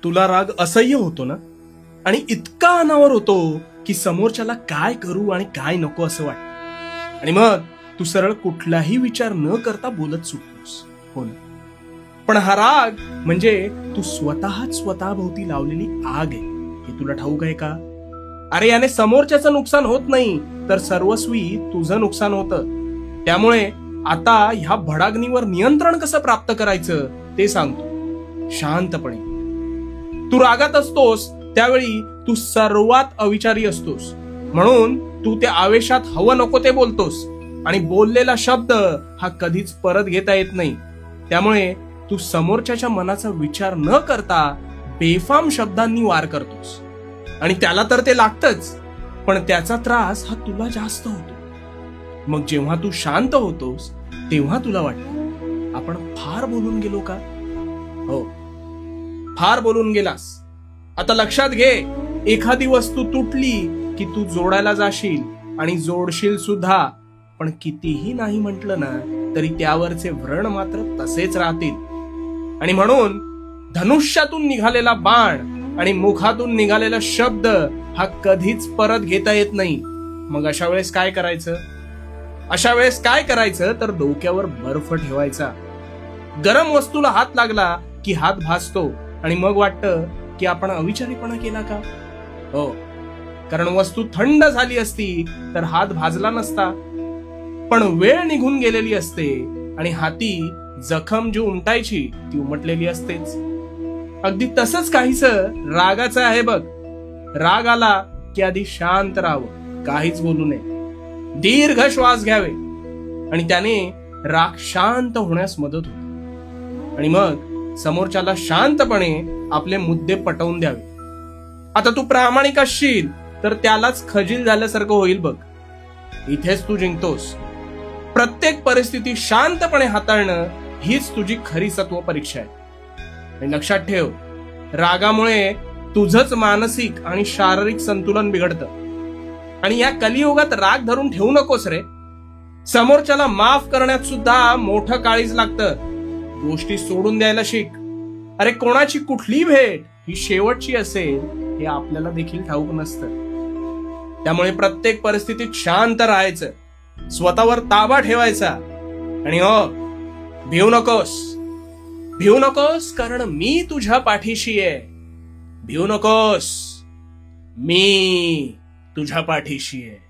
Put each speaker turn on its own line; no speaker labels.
तुला राग असह्य होतो ना, आणि इतका अनावर होतो की समोरच्याला काय करू आणि काय नको असं वाटतं, आणि मग तू सरळ कुठलाही विचार न करता बोलत सुटतोस. हो ना? पण हा राग म्हणजे तू स्वतःच स्वतःभोवती लावलेली आग आहे, हे तुला ठाऊक आहे का? अरे याने समोरच्याचं नुकसान होत नाही, तर सर्वस्वी तुझं नुकसान होतं. त्यामुळे आता ह्या भडाग्नीवर नियंत्रण कसं प्राप्त करायचं ते सांगतो. शांतपणे. तू रागात असतोस त्यावेळी तू सर्वात अविचारी असतोस, म्हणून तू त्या आवेशात हवं नको ते बोलतोस, आणि बोललेला शब्द हा कधीच परत घेता येत नाही. त्यामुळे तू समोरच्याच्या मनाचा विचार न करता बेफाम शब्दांनी वार करतोस, आणि त्याला तर ते लागतच, पण त्याचा त्रास हा तुला जास्त होतो. मग जेव्हा तू शांत होतोस तेव्हा तुला वाटतं, आपण फार बोलून गेलो का? हो, फार बोलून गेलास. आता लक्षात घे, एखादी वस्तू तुटली की तू जोडायला जाशील आणि जोडशील सुद्धा, पण कितीही नाही म्हटलं ना तरी त्यावरचे व्रण मात्र तसेच राहतील. आणि म्हणून धनुष्यातून निघालेला बाण आणि मुखातून निघालेला शब्द हा कधीच परत घेता येत नाही. मग अशा वेळेस काय करायचं? अशा वेळेस काय करायचं तर डोक्यावर बर्फ ठेवायचा. गरम वस्तूला हात लागला की हात भाजतो, आणि मग वाटतं की आपण अविचारीपणा केला का? हो, कारण वस्तू थंड झाली असती तर हात भाजला नसता. पण वेळ निघून गेलेली असते आणि हाती जखम जी उमटायची ती उमटलेली असतेच. अगदी तसंच काहीसं रागाचं आहे बघ. राग आला की आधी शांत राहावं, काहीच बोलू नये, दीर्घ श्वास घ्यावे, आणि त्याने राग शांत होण्यास मदत होते. आणि मग समोरच्याला शांतपणे आपले मुद्दे पटवून द्यावे. आता तू प्रामाणिक असशील तर त्यालाच खजील झाल्यासारखं होईल बघ. इथेच तू जिंकतोस. प्रत्येक परिस्थिती शांतपणे हाताळणं हीच तुझी खरी सत्व परीक्षा आहे. आणि लक्षात ठेव, रागामुळे तुझंच मानसिक आणि शारीरिक संतुलन बिघडतं. आणि या कलियुगात राग धरून ठेवू नकोस रे. समोरच्याला माफ करण्यात सुद्धा मोठं काळीज लागतं. गोष्टी सोडून द्यायला शिक. अरे कोणाची कुठली भेट ही शेवटची असेल हे आपल्याला देखील ठाऊक नसतं. त्यामुळे प्रत्येक परिस्थितीत शांत राहायचं, स्वतःवर ताबा ठेवायचा, आणि हो, भिवू नकोस. भिवू नकोस, कारण मी तुझ्या पाठीशी आहे. भिवू नकोस, मी तुझ्या पाठीशी आहे.